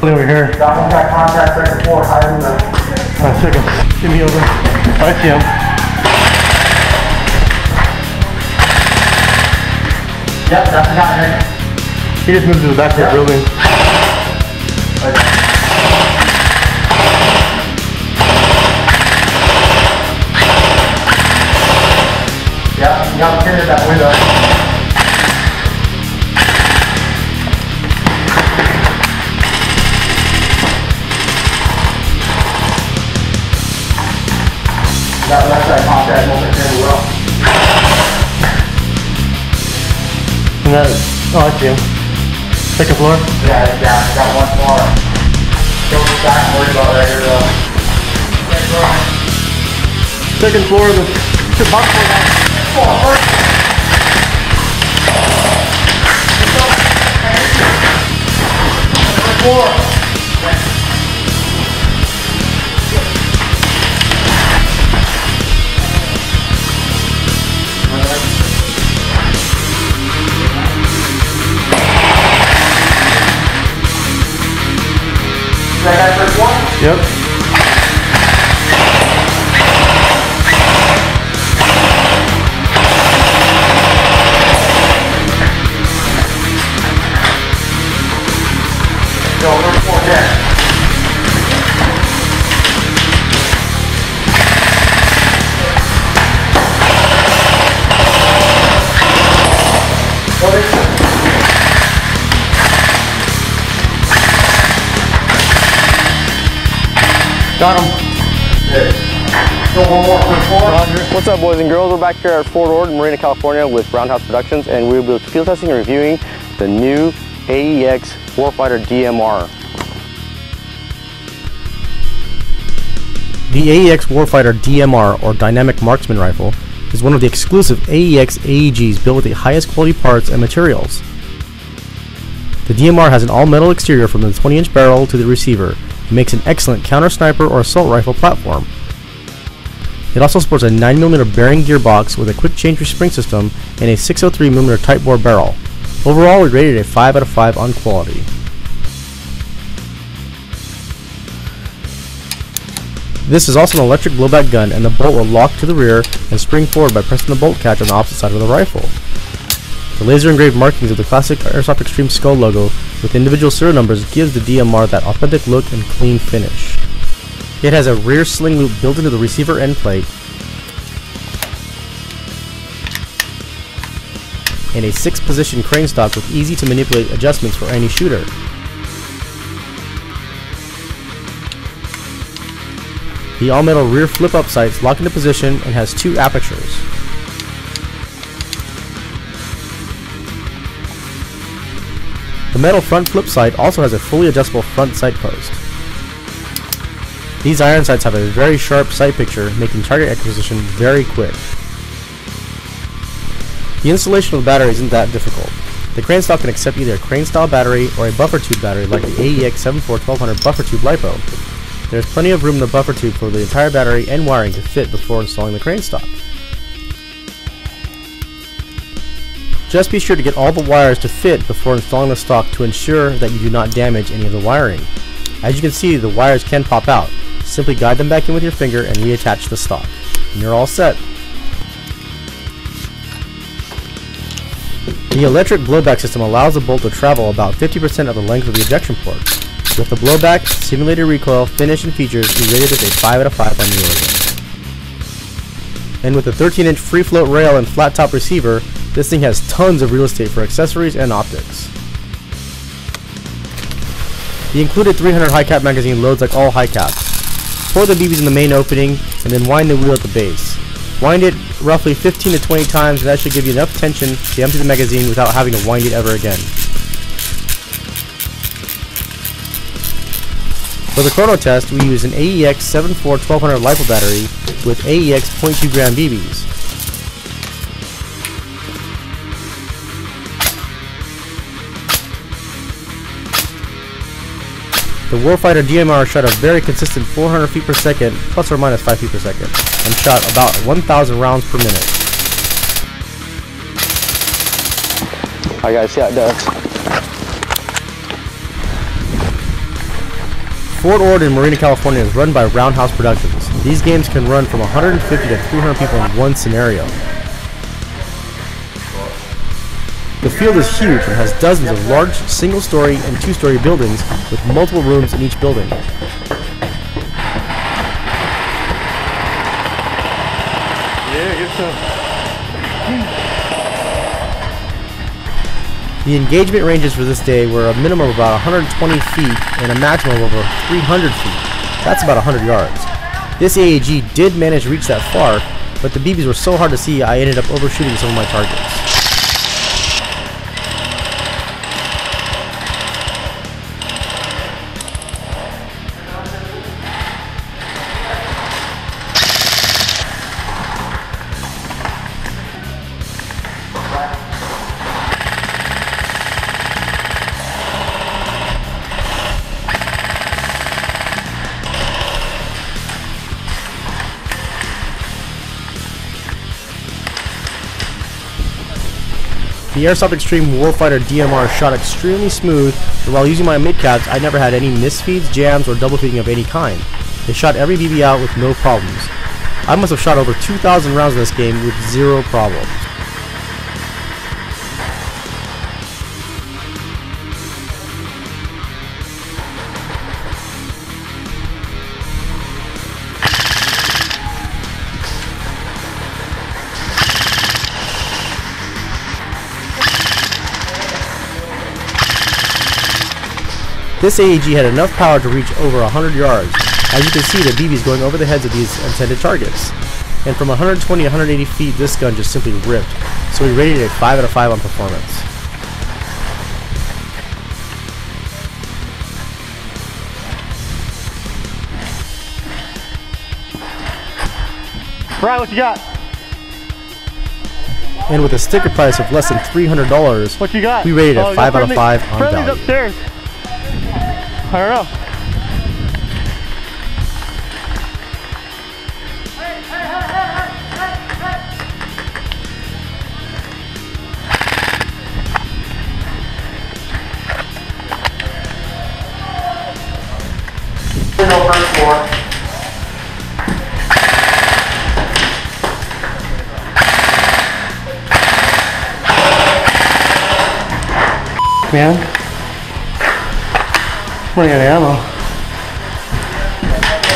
Over here. That one got contact second floor, higher than Second. Give me over. I see him. Yep, that's the guy there. He just moved to the back of the building. Yep, you got the kid at that window. That left side contact multi-channel well. And that, oh, I see him. Second floor? Yeah, got one floor. Go back and worry about that here though. Second floor, the box floor. Floor. Is that guy first one? Yep. Go, first floor dead. Got him. Go one more, first floor. Roger. What's up, boys and girls? We're back here at Fort Ord, Marina, California with Roundhouse Productions, and we'll be field testing and reviewing the new AEX Warfighter DMR. The AEX Warfighter DMR, or Dynamic Marksman Rifle, is one of the exclusive AEX AEGs built with the highest quality parts and materials. The DMR has an all-metal exterior from the 20-inch barrel to the receiver. It makes an excellent counter-sniper or assault rifle platform. It also supports a 9mm bearing gearbox with a quick change spring system and a 603mm tight bore barrel. Overall, we rated a 5 out of 5 on quality. This is also an electric blowback gun, and the bolt will lock to the rear and spring forward by pressing the bolt catch on the opposite side of the rifle. The laser engraved markings of the classic Airsoft Extreme skull logo with individual serial numbers gives the DMR that authentic look and clean finish. It has a rear sling loop built into the receiver end plate and a 6-position crane stock with easy to manipulate adjustments for any shooter. The all-metal rear flip-up sights lock into position and has 2 apertures. The metal front flip sight also has a fully adjustable front sight post. These iron sights have a very sharp sight picture, making target acquisition very quick. The installation of the battery isn't that difficult. The crane stock can accept either a crane style battery or a buffer tube battery like the AEX 74-1200 buffer tube LiPo. There's plenty of room in the buffer tube for the entire battery and wiring to fit before installing the crane stock. Just be sure to get all the wires to fit before installing the stock to ensure that you do not damage any of the wiring. As you can see, the wires can pop out. Simply guide them back in with your finger and reattach the stock, and you're all set. The electric blowback system allows the bolt to travel about 50% of the length of the ejection port. With the blowback, simulated recoil, finish, and features, we rated this a 5 out of 5 on the order. And with a 13-inch free float rail and flat top receiver, this thing has tons of real estate for accessories and optics. The included 300 high cap magazine loads like all high caps. Pour the BBs in the main opening and then wind the wheel at the base. Wind it roughly 15 to 20 times, and that should give you enough tension to empty the magazine without having to wind it ever again. For the chrono test, we use an AEX 74-1200 LiPo battery with AEX 0.2 gram BBs. The Warfighter DMR shot a very consistent 400 feet per second, plus or minus 5 feet per second, and shot about 1,000 rounds per minute. Alright guys, see how it does. Fort Ord in Marina, California is run by Roundhouse Productions. These games can run from 150 to 300 people in one scenario. The field is huge and has dozens of large single-story and two-story buildings with multiple rooms in each building. The engagement ranges for this day were a minimum of about 120 feet and a maximum of over 300 feet. That's about 100 yards. This AEG did manage to reach that far, but the BBs were so hard to see I ended up overshooting some of my targets. The Airsoft Extreme Warfighter DMR shot extremely smooth, and while using my mid-caps, I never had any misfeeds, jams, or double feeding of any kind. They shot every BB out with no problems. I must have shot over 2,000 rounds in this game with zero problems. This AEG had enough power to reach over 100 yards. As you can see, the BB is going over the heads of these intended targets. And from 120 to 180 feet, this gun just simply ripped. So we rated it 5 out of 5 on performance. Brian, what you got? And with a sticker price of less than $300, What you got? we rated it 5 out of 5 on value. Upstairs. I don't know. No first floor. Man. Running out of ammo.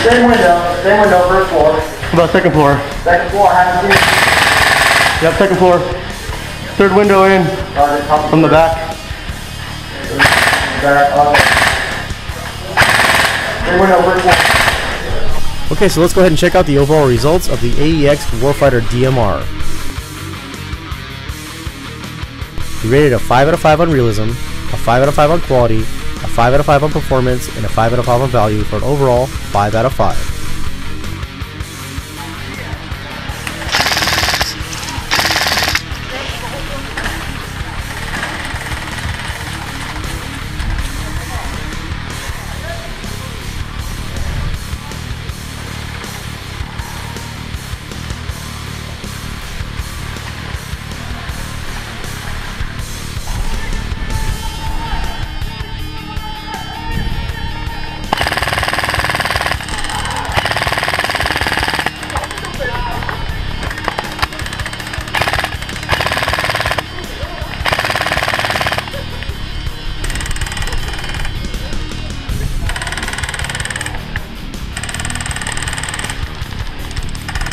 Same window, first floor. What about second floor? Second floor, haven't seen. Yep, second floor. Third window in from the back. Same window, first floor. Okay, so let's go ahead and check out the overall results of the AEX Warfighter DMR. We rated a 5 out of 5 on realism, a 5 out of 5 on quality, a 5 out of 5 on performance, and a 5 out of 5 on value for an overall 5 out of 5.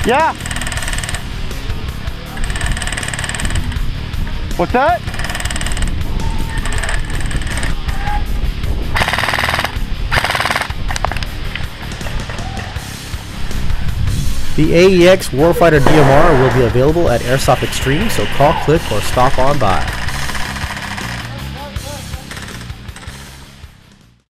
Yeah. What's that? The AEX Warfighter DMR will be available at Airsoft Extreme, so call, click, or stop on by.